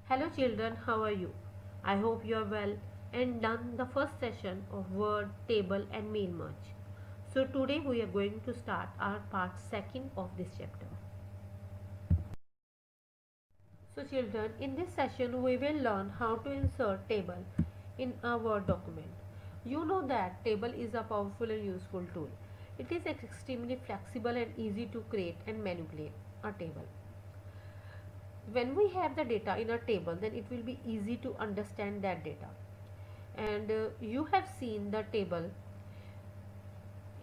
Hello children, how are you? I hope you are well and done the first session of word, table and main merge. So today we are going to start our part second of this chapter. So children, in this session we will learn how to insert table in a Word document. You know that table is a powerful and useful tool. It is extremely flexible and easy to create and manipulate a table. When we have the data in a table, then it will be easy to understand that data. And you have seen the table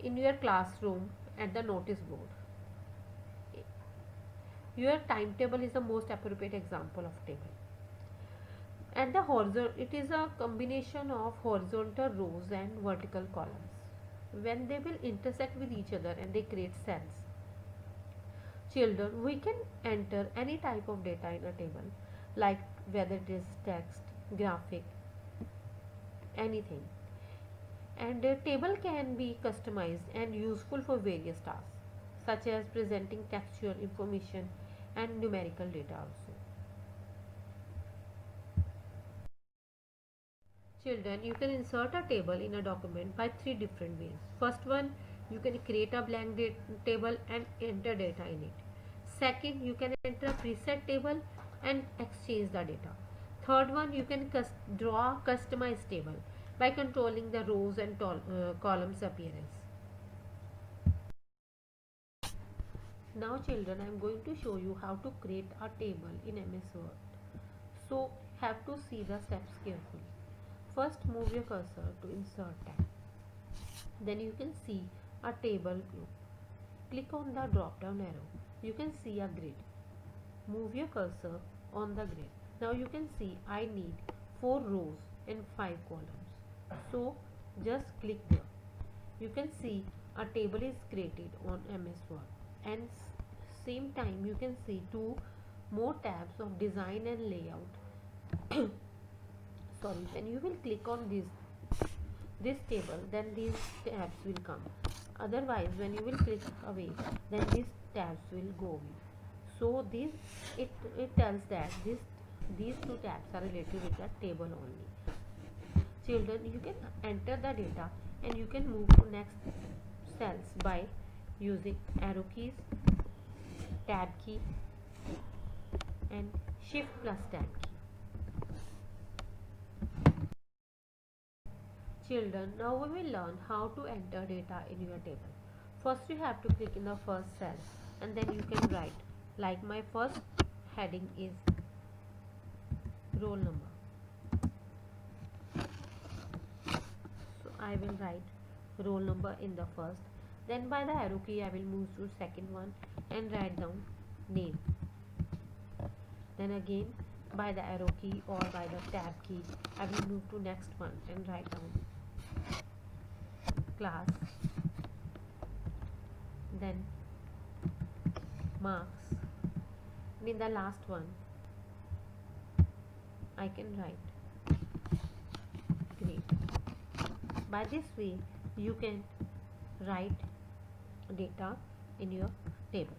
in your classroom at the notice board. Your timetable is the most appropriate example of table. And the horizontal, it is a combination of horizontal rows and vertical columns. When they will intersect with each other and they create cells. Children, we can enter any type of data in a table, like whether it is text, graphic, anything. And a table can be customized and useful for various tasks, such as presenting textual information and numerical data also. Children, you can insert a table in a document by three different ways. First one, you can create a blank table and enter data in it. Second, you can enter a preset table and exchange the data. Third one, you can draw a customized table by controlling the rows and columns appearance. Now children, I am going to show you how to create a table in MS Word. So have to see the steps carefully. First, move your cursor to insert tab. Then you can see a table group. Click on the drop down arrow. You can see a grid. Move your cursor on the grid. Now you can see I need 4 rows and 5 columns. So just click there. You can see a table is created on MS Word, and same time you can see two more tabs of design and layout. Sorry, when you will click on this table, then these tabs will come. Otherwise, when you will click away, then these tabs will go away. So it tells that these two tabs are related with the table only. Children, you can enter the data and you can move to next cells by using arrow keys, tab key and shift plus tab key. Children, now we will learn how to enter data in your table. First you have to click in the first cell and then you can write, like my first heading is roll number. So I will write roll number in the first. Then by the arrow key I will move to second one and write down name. Then again by the arrow key or by the tab key I will move to next one and write down class, then marks, and in the last one I can write grade. By this way you can write data in your table.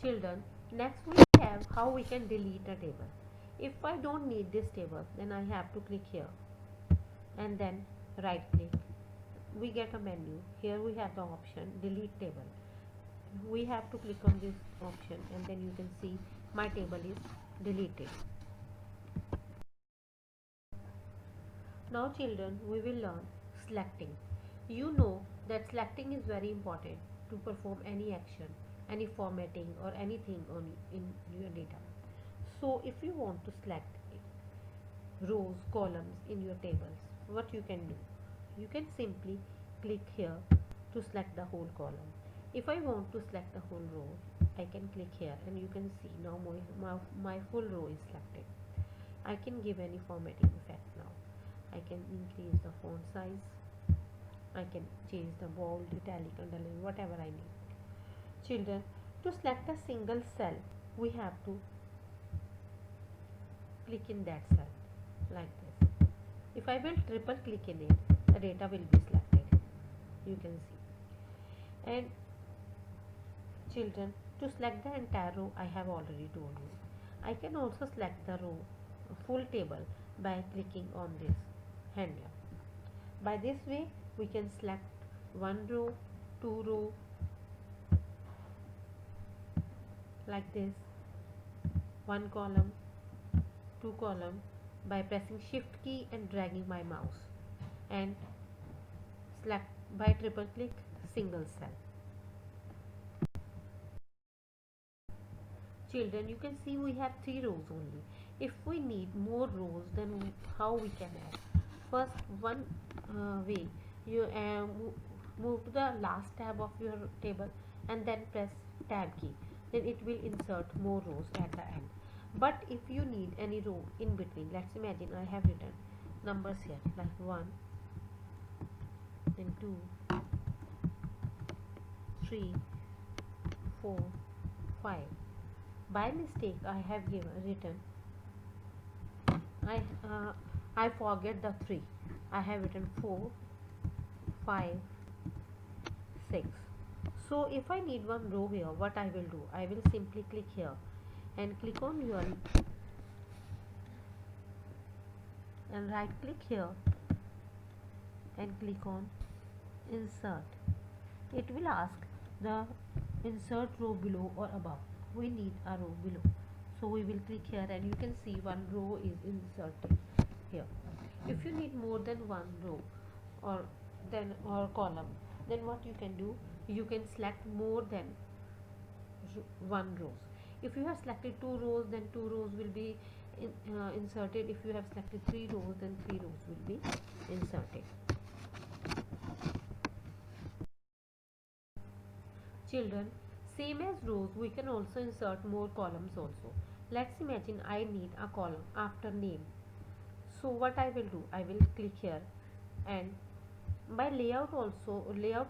Children, next we have how we can delete a table. If I don't need this table, then I have to click here and then right click. We get a menu. Here we have the option delete table. We have to click on this option and then you can see my table is deleted. Now children, we will learn selecting. You know that selecting is very important to perform any action, any formatting or anything in your data. So if you want to select rows, columns in your tables, what you can do? You can simply click here to select the whole column. If I want to select the whole row, I can click here and you can see now my full row is selected. I can give any formatting effect now. I can increase the font size. I can change the bold, italic, underline, whatever I need. Children, to select a single cell, we have to click in that cell like this. If I will triple click in it, the data will be selected. you can see. And children, to select the entire row, I have already told you. I can also select the row full table by clicking on this handle. By this way we can select one row, two row, like this, one column, two column, by pressing shift key and dragging my mouse, and select by triple click single cell. Children, you can see we have 3 rows only. If we need more rows, then how we can add? First, one way, you move to the last tab of your table and then press tab key. Then it will insert more rows at the end. But if you need any row in between, let's imagine I have written numbers here like 1, then 2, 3, 4, 5. By mistake I have written I forget the 3. I have written 4, 5, 6. So if I need one row here, what I will do, I will simply click here and click on your and right click here and click on insert. It will ask the insert row below or above. We need a row below, so we will click here and you can see one row is inserted here. If you need more than one row or column, then what you can do, you can select more than one rows. If you have selected 2 rows, then 2 rows will be inserted. If you have selected 3 rows, then 3 rows will be inserted. Children, same as rows, we can also insert more columns also. Let's imagine I need a column after name. So what I will do, I will click here and by layout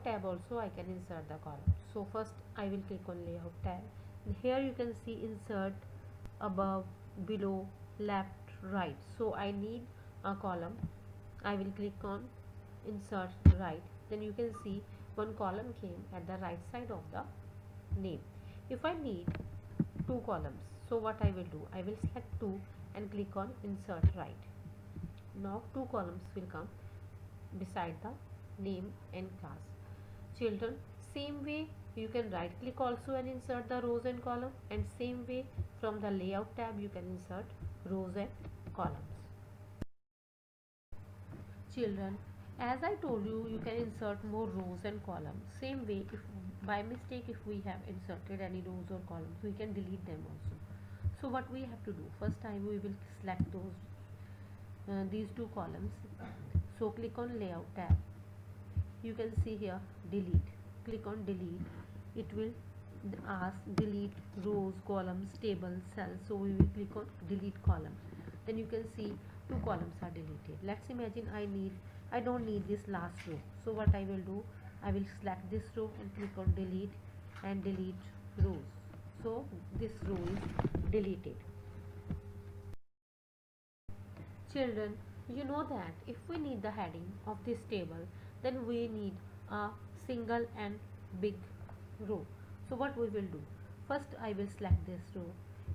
tab also I can insert the column. So first I will click on layout tab. Here you can see insert, above, below, left, right. So I need a column. I will click on insert right. Then you can see one column came at the right side of the name. If I need 2 columns, so what I will do, I will select 2 and click on insert right. Now 2 columns will come beside the name and class. Children, same way you can right click also and insert the rows and column, and same way from the layout tab you can insert rows and columns. Children, as I told you, you can insert more rows and columns. Same way, if by mistake if we have inserted any rows or columns, we can delete them also. So what we have to do, first time we will select these 2 columns. So click on layout tab. You can see here delete. Click on delete. It will ask delete rows, columns, tables, cells. So we will click on delete column. Then you can see 2 columns are deleted. Let's imagine I don't need this last row. So what I will do, I will select this row and click on delete and delete rows. So this row is deleted. Children, you know that if we need the heading of this table, then we need a single and big row. So what we will do, first I will select this row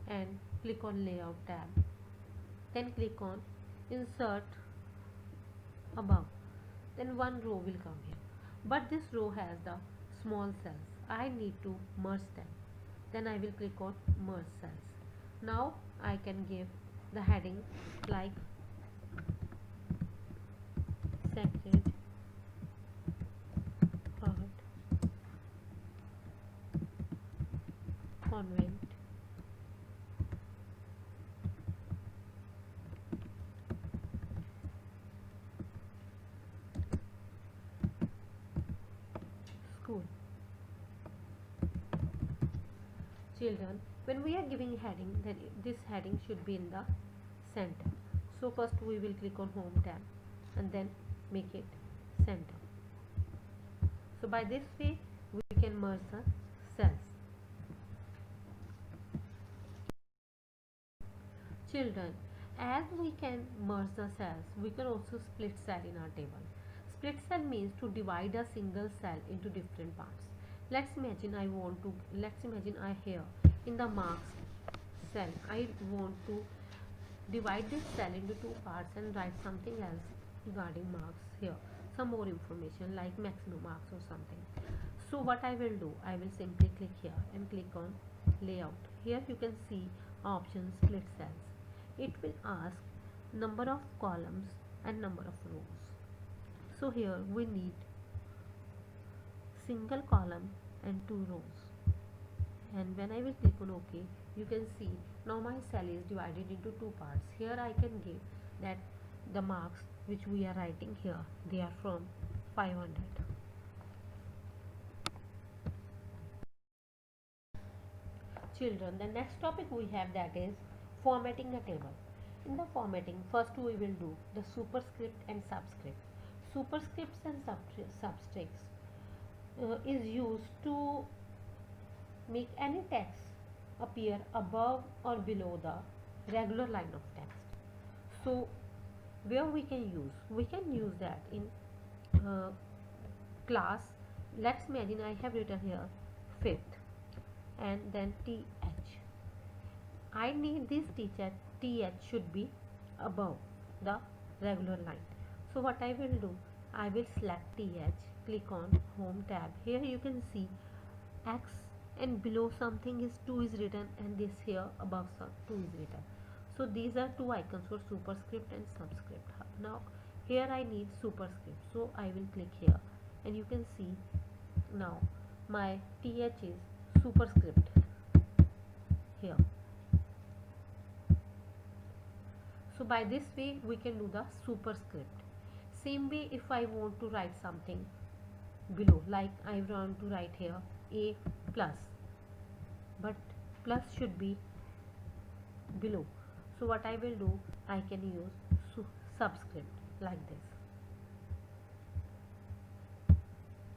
and click on layout tab, then click on insert, above, then one row will come here, but this row has the small cells. I need to merge them. Then I will click on merge cells. Now I can give the heading like Sacred Heart Convent School. Children, when we are giving heading, then this heading should be in the center. So first we will click on home tab and then make it center. So by this way we can merge the cells. Children, as we can merge the cells, we can also split cell in our table. Split cell means to divide a single cell into different parts. Let's imagine I here in the marks cell I want to divide this cell into two parts and write something else regarding marks here. Some more information like maximum marks or something. So what I will do, I will simply click here and click on layout. Here you can see option split cells. It will ask number of columns and number of rows. So here we need single column and two rows, and when I will click on OK, you can see now my cell is divided into two parts. Here I can give that the marks which we are writing here, they are from 500. Children, the next topic we have, that is formatting a table. In the formatting, first we will do the superscript and subscript. Superscripts and subscripts is used to make any text appear above or below the regular line of text. So where we can use that in uh, class. Let's imagine I have written here fifth and then th. I need this th should be above the regular line. So what I will do, I will select th, click on home tab. Here you can see x, and below something is 2 is written, and this here above 2 is written. So these are two icons for superscript and subscript. Now here I need superscript, so I will click here and you can see now my th is superscript here. So by this way we can do the superscript. Same way if I want to write something below, like I want to write here a plus, but plus should be below. So what I will do, I can use subscript like this.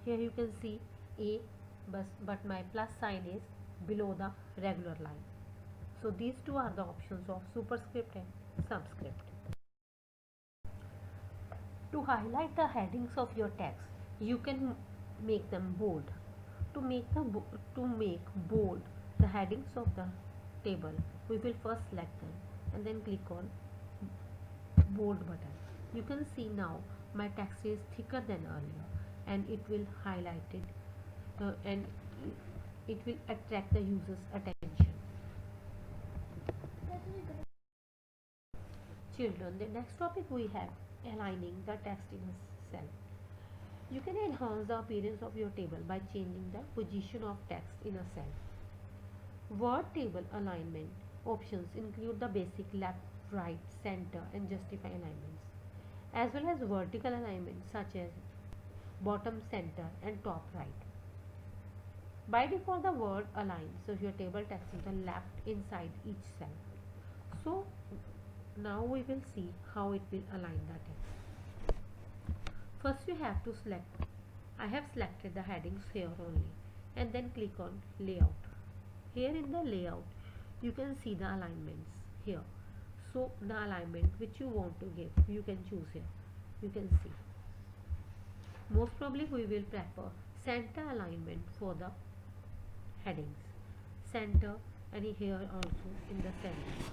Here you can see a, but my plus sign is below the regular line. So these two are the options of superscript and subscript. To highlight the headings of your text, you can make them bold. To make bold the headings of the table, we will first select them and then click on bold button. You can see now my text is thicker than earlier, and it will highlight it and it will attract the user's attention. Children, the next topic we have aligning the text in a cell. You can enhance the appearance of your table by changing the position of text in a cell. Word table alignment options include the basic left, right, center and justify alignments, as well as vertical alignments such as bottom center and top right. By default, the word aligns so your table text is the left inside each cell. So now we will see how it will align the text. First you have to select, I have selected the headings here only, and then click on layout. Here in the layout you can see the alignments here. So the alignment which you want to give, you can choose here. You can see most probably we will prefer center alignment for the headings, center, and here also in the center.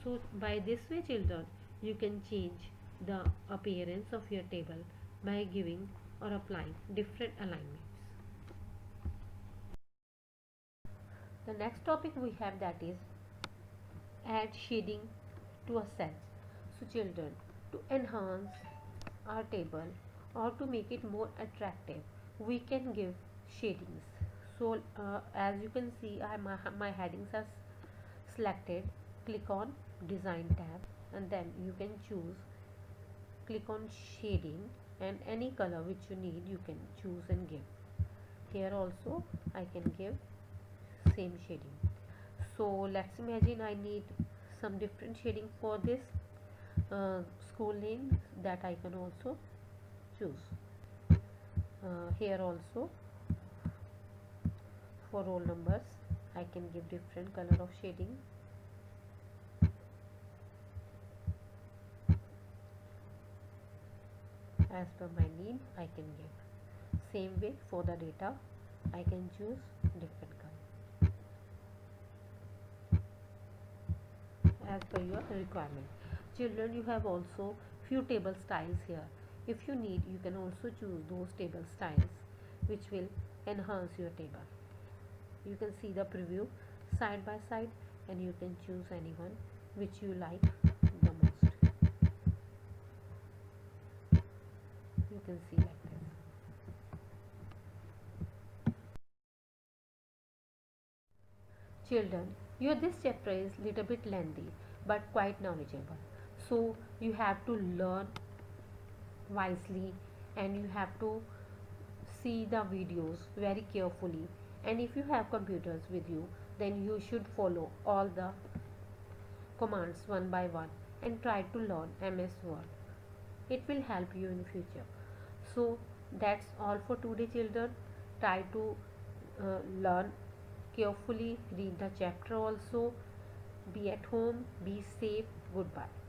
So by this way children, you can change the appearance of your table by giving or applying different alignments. The next topic we have, that is add shading to a cell. So children, to enhance our table or to make it more attractive, we can give shadings. So as you can see, my headings are selected. Click on design tab and then you can choose, click on shading, and any color which you need you can choose and give. Here also I can give same shading. So let's imagine I need some different shading for this school name, that I can also choose. Here also for roll numbers I can give different color of shading. As per my need, I can give. Same way for the data, I can choose different color as per your requirement. Children, you have also few table styles here. If you need, you can also choose those table styles which will enhance your table. You can see the preview side by side and you can choose anyone which you like the most. You can see like this. Children, your this chapter is little bit lengthy but quite knowledgeable. So you have to learn wisely and you have to see the videos very carefully, and if you have computers with you then you should follow all the commands one by one and try to learn MS Word. It will help you in future. So that's all for today, children. Try to learn carefully, read the chapter also. Be at home, be safe. Goodbye.